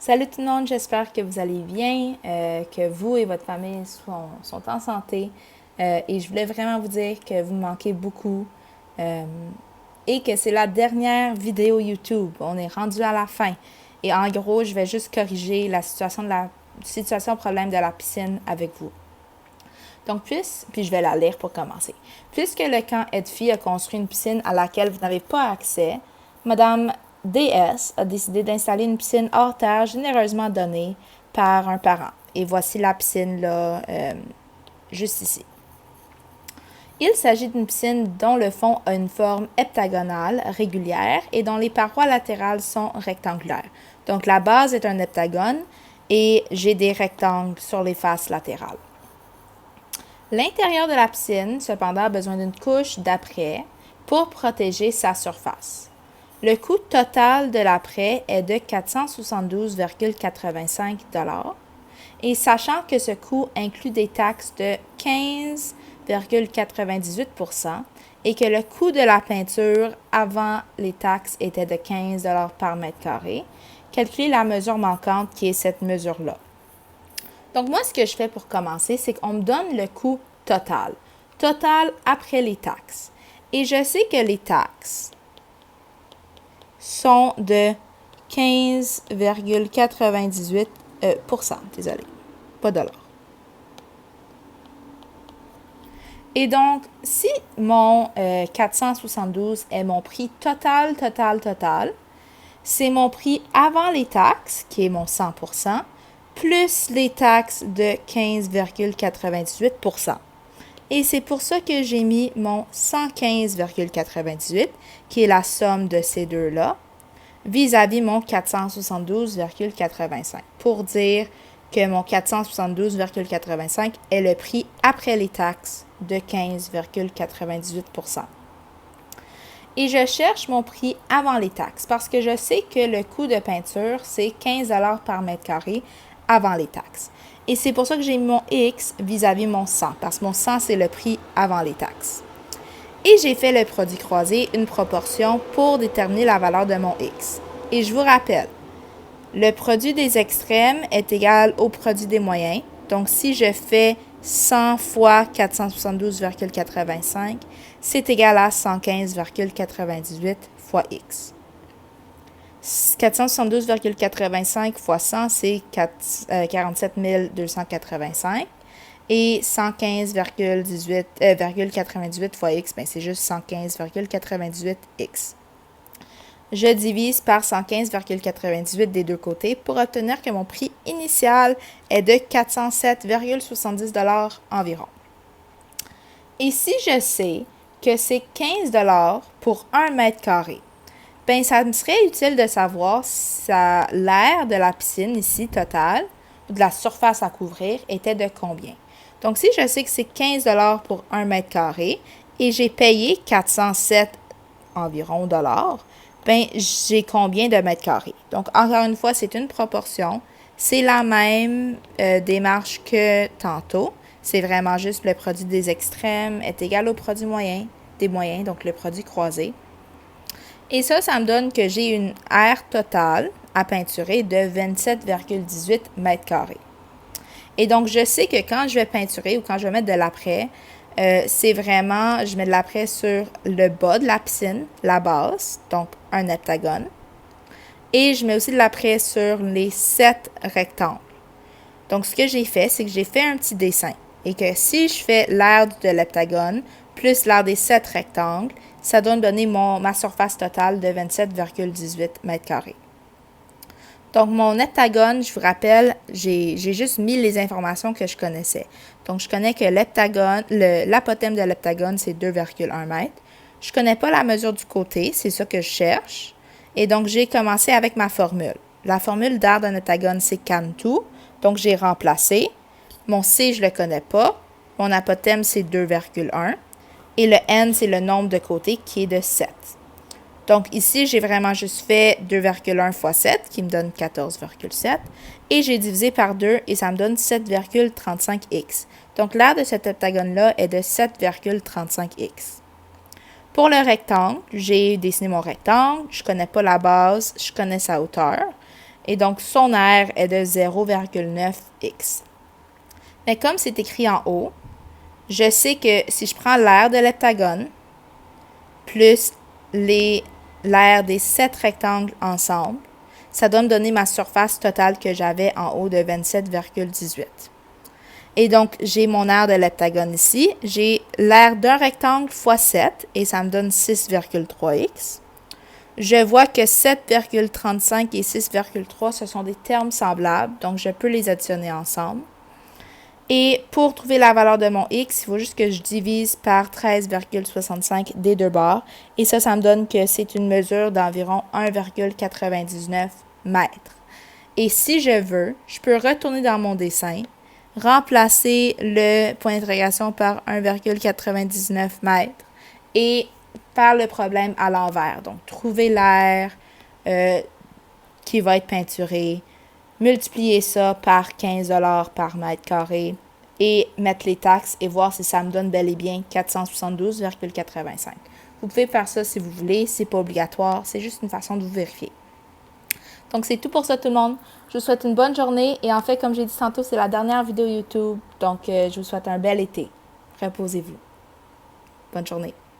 Salut tout le monde, j'espère que vous allez bien, que vous et votre famille sont en santé. Et je voulais vraiment vous dire que vous me manquez beaucoup et que c'est la dernière vidéo YouTube. On est rendu à la fin. Et en gros, je vais juste corriger la situation problème de la piscine avec vous. Donc, puis je vais la lire pour commencer. Puisque le camp Edfi a construit une piscine à laquelle vous n'avez pas accès, Madame DS a décidé d'installer une piscine hors terre généreusement donnée par un parent. Et voici la piscine là, juste ici. Il s'agit d'une piscine dont le fond a une forme heptagonale régulière et dont les parois latérales sont rectangulaires. Donc la base est un heptagone et j'ai des rectangles sur les faces latérales. L'intérieur de la piscine, cependant, a besoin d'une couche d'après pour protéger sa surface. Le coût total de l'après est de 472,85 $. Et sachant que ce coût inclut des taxes de 15,98 % et que le coût de la peinture avant les taxes était de 15 $ par mètre carré, calculez la mesure manquante qui est cette mesure-là. Donc, moi, ce que je fais pour commencer, c'est qu'on me donne le coût total. Total après les taxes. Et je sais que les taxes sont de 15,98 %. Désolé, pas dollars. Et donc, si mon 472 est mon prix total, c'est mon prix avant les taxes, qui est mon 100 %, plus les taxes de 15,98 %. Et c'est pour ça que j'ai mis mon 115,98, qui est la somme de ces deux-là, vis-à-vis mon 472,85, pour dire que mon 472,85 est le prix après les taxes de 15,98 %. Et je cherche mon prix avant les taxes parce que je sais que le coût de peinture, c'est 15 $ par mètre carré avant les taxes. Et c'est pour ça que j'ai mis mon X vis-à-vis mon 100, parce que mon 100, c'est le prix avant les taxes. Et j'ai fait le produit croisé, une proportion, pour déterminer la valeur de mon X. Et je vous rappelle, le produit des extrêmes est égal au produit des moyens. Donc, si je fais 100 fois 472,85, c'est égal à 115,98 fois X. 472,85 fois 100, c'est 47 285. Et 115,98 fois X, ben c'est juste 115,98 X. Je divise par 115,98 des deux côtés pour obtenir que mon prix initial est de 407,70 $ environ. Et si je sais que c'est 15 $ pour 1 mètre carré, ben ça me serait utile de savoir si l'aire de la piscine ici totale, ou de la surface à couvrir, était de combien. Donc si je sais que c'est 15 $ pour 1 mètre carré et j'ai payé 407 environ dollars, ben j'ai combien de mètres carrés. Donc encore une fois, c'est une proportion. C'est la même démarche que tantôt. C'est vraiment juste le produit des extrêmes est égal au produit moyen des moyens, donc le produit croisé. Et ça me donne que j'ai une aire totale à peinturer de 27,18 mètres carrés. Et donc, je sais que quand je vais peinturer ou quand je vais mettre de l'après, c'est vraiment, je mets de l'après sur le bas de la piscine, la base, donc un heptagone. Et je mets aussi de l'après sur les 7 rectangles. Donc, ce que j'ai fait, c'est que j'ai fait un petit dessin. Et que si je fais l'aire de l'heptagone plus l'aire des 7 rectangles, ça doit me donner ma surface totale de 27,18 mètres carrés. Donc, mon heptagone, je vous rappelle, j'ai juste mis les informations que je connaissais. Donc, je connais que l'apothème de l'heptagone, c'est 2,1 mètres. Je ne connais pas la mesure du côté, c'est ça que je cherche. Et donc, j'ai commencé avec ma formule. La formule d'aire d'un heptagone, c'est Cantu. Donc, j'ai remplacé. Mon C, je ne le connais pas. Mon apothème, c'est 2,1. Et le N, c'est le nombre de côtés qui est de 7. Donc ici, j'ai vraiment juste fait 2,1 fois 7, qui me donne 14,7. Et j'ai divisé par 2 et ça me donne 7,35x. Donc l'aire de cet heptagone-là est de 7,35x. Pour le rectangle, j'ai dessiné mon rectangle. Je ne connais pas la base, je connais sa hauteur. Et donc, son aire est de 0,9x. Mais comme c'est écrit en haut, je sais que si je prends l'aire de l'heptagone plus l'aire des 7 rectangles ensemble, ça doit me donner ma surface totale que j'avais en haut de 27,18. Et donc, j'ai mon aire de l'heptagone ici. J'ai l'aire d'un rectangle fois 7 et ça me donne 6,3x. Je vois que 7,35 et 6,3, ce sont des termes semblables, donc je peux les additionner ensemble. Et pour trouver la valeur de mon x, il faut juste que je divise par 13,65 des deux bords. Et ça me donne que c'est une mesure d'environ 1,99 mètres. Et si je veux, je peux retourner dans mon dessin, remplacer le point d'interrogation par 1,99 mètres et faire le problème à l'envers. Donc, trouver l'aire qui va être peinturé, multiplier ça par 15 $ par mètre carré et mettre les taxes et voir si ça me donne bel et bien 472,85. Vous pouvez faire ça si vous voulez, c'est pas obligatoire, c'est juste une façon de vous vérifier. Donc, c'est tout pour ça tout le monde. Je vous souhaite une bonne journée et en fait, comme j'ai dit tantôt, c'est la dernière vidéo YouTube. Donc, je vous souhaite un bel été. Reposez-vous. Bonne journée.